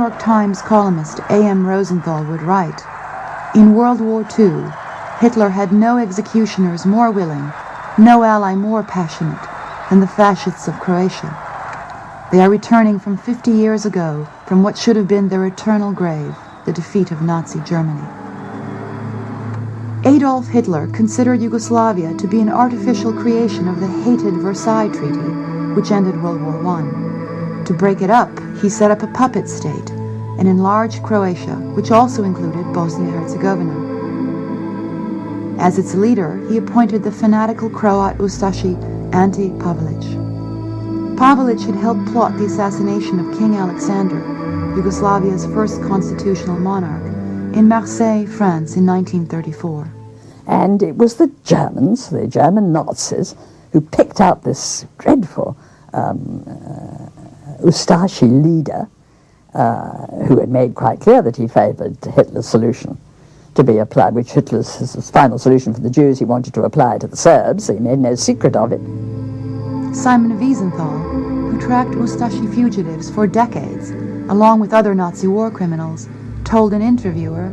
York Times columnist A.M. Rosenthal would write, "In World War II, Hitler had no executioners more willing, no ally more passionate than the fascists of Croatia. They are returning from 50 years ago from what should have been their eternal grave, the defeat of Nazi Germany." Adolf Hitler considered Yugoslavia to be an artificial creation of the hated Versailles Treaty, which ended World War I. To break it up, he set up a puppet state and enlarged Croatia, which also included Bosnia-Herzegovina. As its leader, he appointed the fanatical Croat Ustashi Ante Pavelić. Pavelić had helped plot the assassination of King Alexander, Yugoslavia's first constitutional monarch, in Marseille, France in 1934. And it was the Germans, the German Nazis, who picked out this dreadful Ustashi leader who had made quite clear that he favoured Hitler's solution to be applied, which Hitler's his final solution for the Jews he wanted to apply to the Serbs. He made no secret of it. Simon Wiesenthal, who tracked Ustashi fugitives for decades, along with other Nazi war criminals, told an interviewer,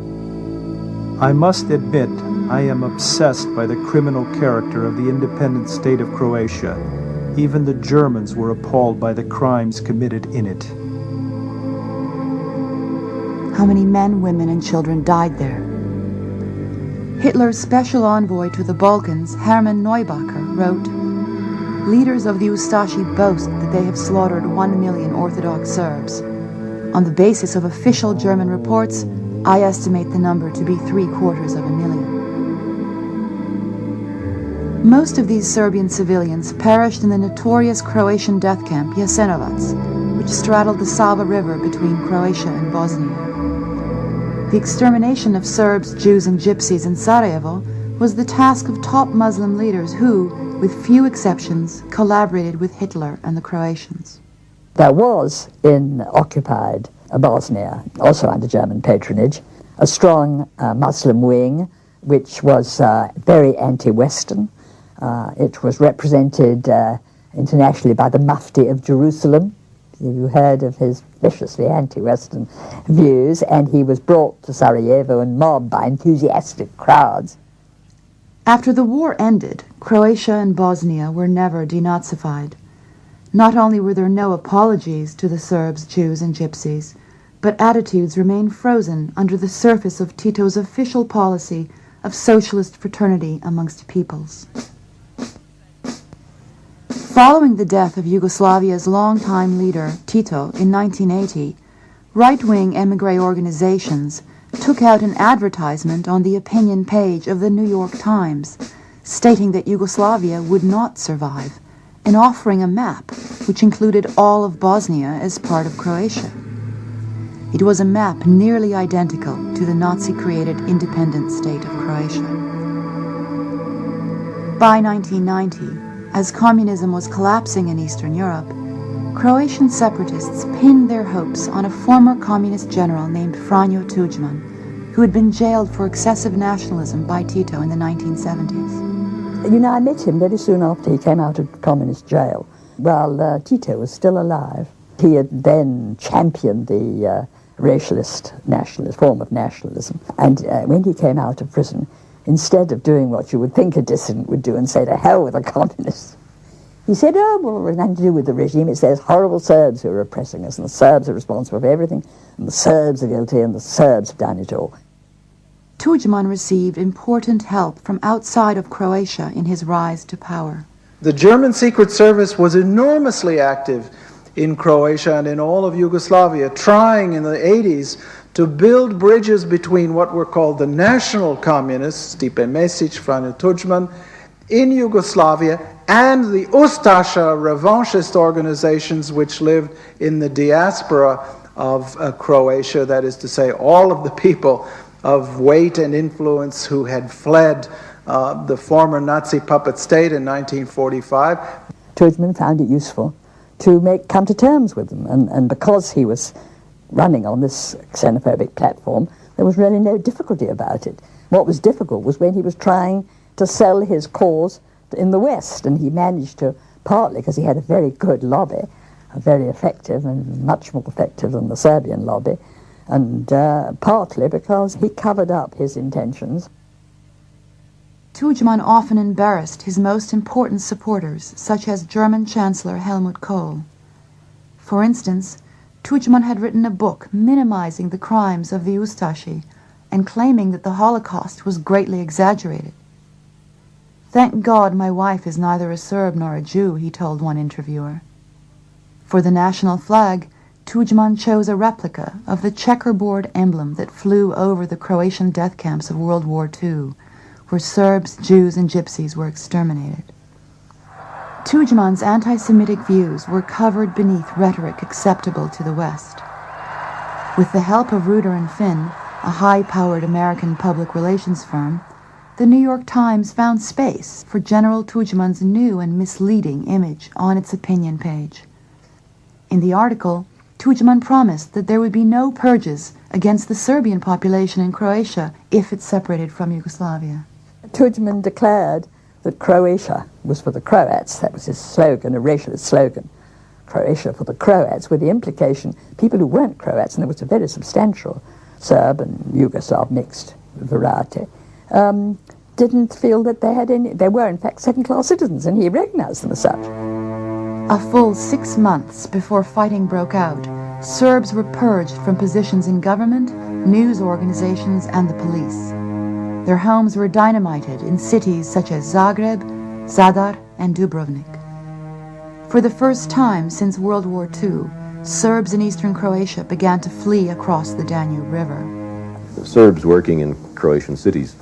"I must admit I am obsessed by the criminal character of the Independent State of Croatia. Even the Germans were appalled by the crimes committed in it." How many men, women, and children died there? Hitler's special envoy to the Balkans, Hermann Neubacher, wrote, "Leaders of the Ustashi boast that they have slaughtered 1 million Orthodox Serbs. On the basis of official German reports, I estimate the number to be 750,000. Most of these Serbian civilians perished in the notorious Croatian death camp Jasenovac, which straddled the Sava River between Croatia and Bosnia. The extermination of Serbs, Jews, and Gypsies in Sarajevo was the task of top Muslim leaders who, with few exceptions, collaborated with Hitler and the Croatians. There was in occupied Bosnia, also under German patronage, a strong Muslim wing which was very anti-Western. It was represented internationally by the Mufti of Jerusalem. You heard of his viciously anti-Western views, and he was brought to Sarajevo and mobbed by enthusiastic crowds. After the war ended, Croatia and Bosnia were never denazified. Not only were there no apologies to the Serbs, Jews, and Gypsies, but attitudes remained frozen under the surface of Tito's official policy of socialist fraternity amongst peoples. Following the death of Yugoslavia's longtime leader, Tito, in 1980, right-wing émigré organizations took out an advertisement on the opinion page of the New York Times, stating that Yugoslavia would not survive, and offering a map which included all of Bosnia as part of Croatia. It was a map nearly identical to the Nazi-created Independent State of Croatia. By 1990, as communism was collapsing in Eastern Europe, Croatian separatists pinned their hopes on a former communist general named Franjo Tuđman, who had been jailed for excessive nationalism by Tito in the 1970s. You know, I met him very soon after he came out of communist jail, while Tito was still alive. He had then championed the racialist nationalist form of nationalism, and when he came out of prison, instead of doing what you would think a dissident would do and say, to hell with the communists, he said, oh, well, it has nothing to do with the regime. It's those horrible Serbs who are oppressing us, and the Serbs are responsible for everything, and the Serbs are guilty, and the Serbs have done it all. Tuđman received important help from outside of Croatia in his rise to power. The German Secret Service was enormously active in Croatia and in all of Yugoslavia, trying in the 80s to build bridges between what were called the national communists, Stipe Mesić, Franjo Tuđman, in Yugoslavia, and the Ustasha revanchist organizations which lived in the diaspora of Croatia, that is to say, all of the people of weight and influence who had fled the former Nazi puppet state in 1945. Tuđman found it useful to come to terms with them, and because he was running on this xenophobic platform, there was really no difficulty about it. What was difficult was when he was trying to sell his cause in the West, and he managed to, partly because he had a very good lobby, very effective and much more effective than the Serbian lobby, and partly because he covered up his intentions. Tudjman often embarrassed his most important supporters, such as German Chancellor Helmut Kohl. For instance, Tudjman had written a book minimizing the crimes of the Ustashi and claiming that the Holocaust was greatly exaggerated. "Thank God my wife is neither a Serb nor a Jew," he told one interviewer. For the national flag, Tudjman chose a replica of the checkerboard emblem that flew over the Croatian death camps of World War II, where Serbs, Jews, and Gypsies were exterminated. Tudjman's anti-Semitic views were covered beneath rhetoric acceptable to the West. With the help of Reuter and Finn, a high-powered American public relations firm, the New York Times found space for General Tudjman's new and misleading image on its opinion page. In the article, Tudjman promised that there would be no purges against the Serbian population in Croatia if it separated from Yugoslavia. Tudjman declared that Croatia was for the Croats. That was his slogan, a racialist slogan. Croatia for the Croats, with the implication people who weren't Croats, and there was a very substantial Serb and Yugoslav mixed variety, didn't feel that they had any, they were in fact second-class citizens, and he recognized them as such. A full 6 months before fighting broke out, Serbs were purged from positions in government, news organizations, and the police. Their homes were dynamited in cities such as Zagreb, Zadar, and Dubrovnik. For the first time since World War II, Serbs in eastern Croatia began to flee across the Danube River. Serbs working in Croatian cities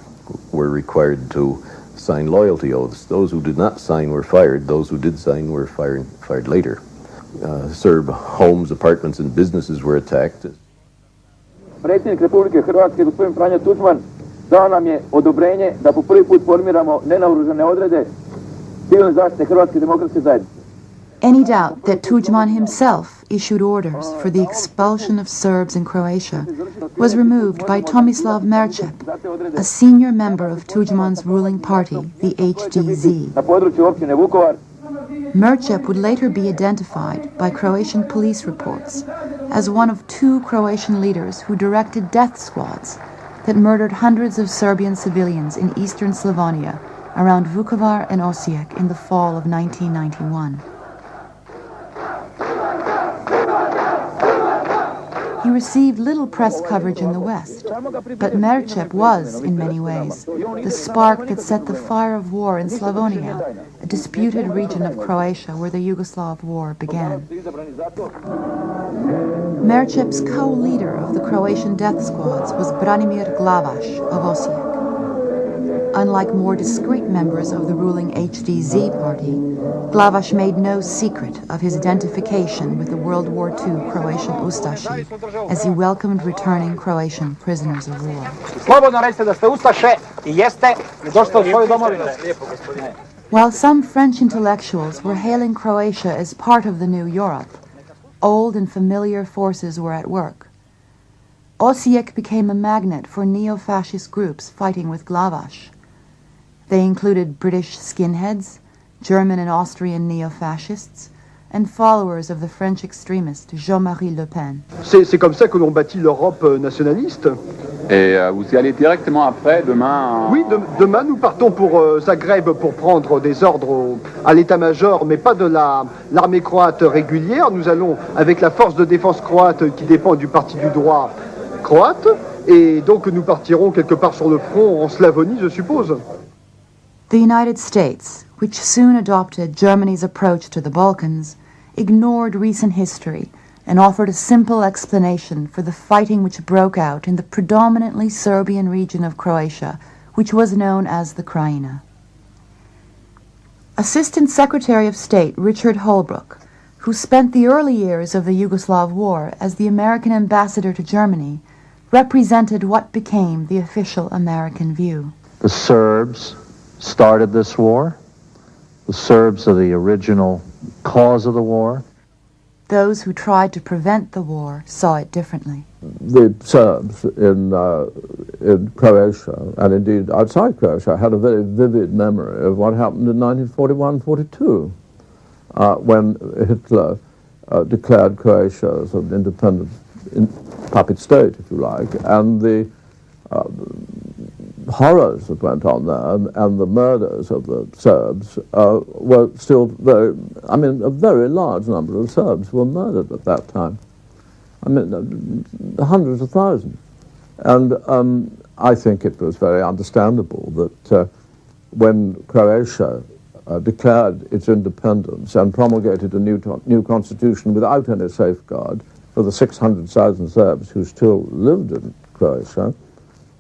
were required to sign loyalty oaths. Those who did not sign were fired. Those who did sign were fired later. Serb homes, apartments, and businesses were attacked. Predsjednik Republike Hrvatske, gospodin Franjo Tuđman, dao nam je odobrenje da po prvi put formiramo nenaoružane odrede civilne zaštite Hrvatske demokratske zajednice. Any doubt that Tudjman himself issued orders for the expulsion of Serbs in Croatia was removed by Tomislav Merčep, a senior member of Tudjman's ruling party, the HDZ. Merčep would later be identified by Croatian police reports as one of 2 Croatian leaders who directed death squads that murdered hundreds of Serbian civilians in eastern Slavonia around Vukovar and Osijek in the fall of 1991. He received little press coverage in the West, but Merčep was, in many ways, the spark that set the fire of war in Slavonia, a disputed region of Croatia where the Yugoslav war began. Merčep's co-leader of the Croatian death squads was Branimir Glavaš of Osijek. Unlike more discreet members of the ruling HDZ party, Glavaš made no secret of his identification with the World War II Croatian Ustashi as he welcomed returning Croatian prisoners of war. While some French intellectuals were hailing Croatia as part of the new Europe, old and familiar forces were at work. Osijek became a magnet for neo-fascist groups fighting with Glavaš. They included British skinheads, German and Austrian neo-fascists, and followers of the French extremist Jean-Marie Le Pen. C'est comme ça que l'on bâtit l'Europe nationaliste. Et vous y allez directement après, demain? Oui, demain nous partons pour Zagreb pour prendre des ordres à l'état-major, mais pas de l'armée croate régulière. Nous allons avec la force de défense croate qui dépend du parti du droit croate, et donc nous partirons quelque part sur le front en Slavonie, je suppose. The United States, which soon adopted Germany's approach to the Balkans, ignored recent history and offered a simple explanation for the fighting which broke out in the predominantly Serbian region of Croatia, which was known as the Krajina. Assistant Secretary of State Richard Holbrooke, who spent the early years of the Yugoslav war as the American ambassador to Germany, represented what became the official American view. The Serbs started this war. The Serbs are the original cause of the war. Those who tried to prevent the war saw it differently. The Serbs in Croatia, and indeed outside Croatia, had a very vivid memory of what happened in 1941-42, when Hitler declared Croatia as an independent puppet state, if you like, and the horrors that went on there and the murders of the Serbs were still a very large number of Serbs were murdered at that time. I mean, hundreds of thousands. And I think it was very understandable that when Croatia declared its independence and promulgated a new constitution without any safeguard for the 600,000 Serbs who still lived in Croatia,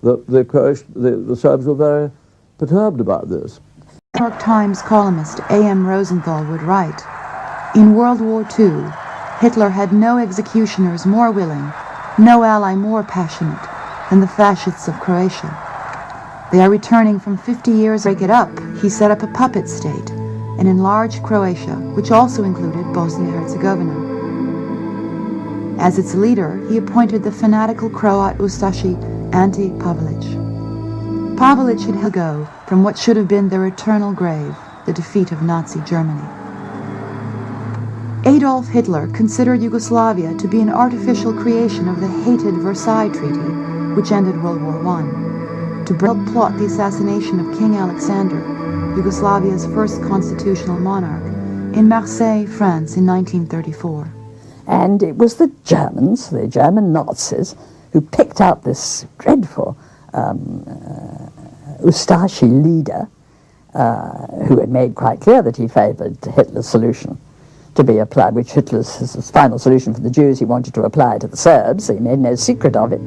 the Serbs were very perturbed about this. New York Times columnist A.M. Rosenthal would write, "In World War II, Hitler had no executioners more willing, no ally more passionate than the fascists of Croatia. They are returning from 50 years to break it up. He set up a puppet state and enlarged Croatia, which also included Bosnia-Herzegovina. As its leader, he appointed the fanatical Croat Ustashi Ante Pavelic. Pavelic had go from what should have been their eternal grave, the defeat of Nazi Germany. Adolf Hitler considered Yugoslavia to be an artificial creation of the hated Versailles Treaty, which ended World War I, to plot the assassination of King Alexander, Yugoslavia's first constitutional monarch, in Marseille, France in 1934. And it was the Germans, the German Nazis, who picked out this dreadful Ustashi leader who had made quite clear that he favoured Hitler's solution to be applied, which Hitler's his final solution for the Jews he wanted to apply to the Serbs, so he made no secret of it.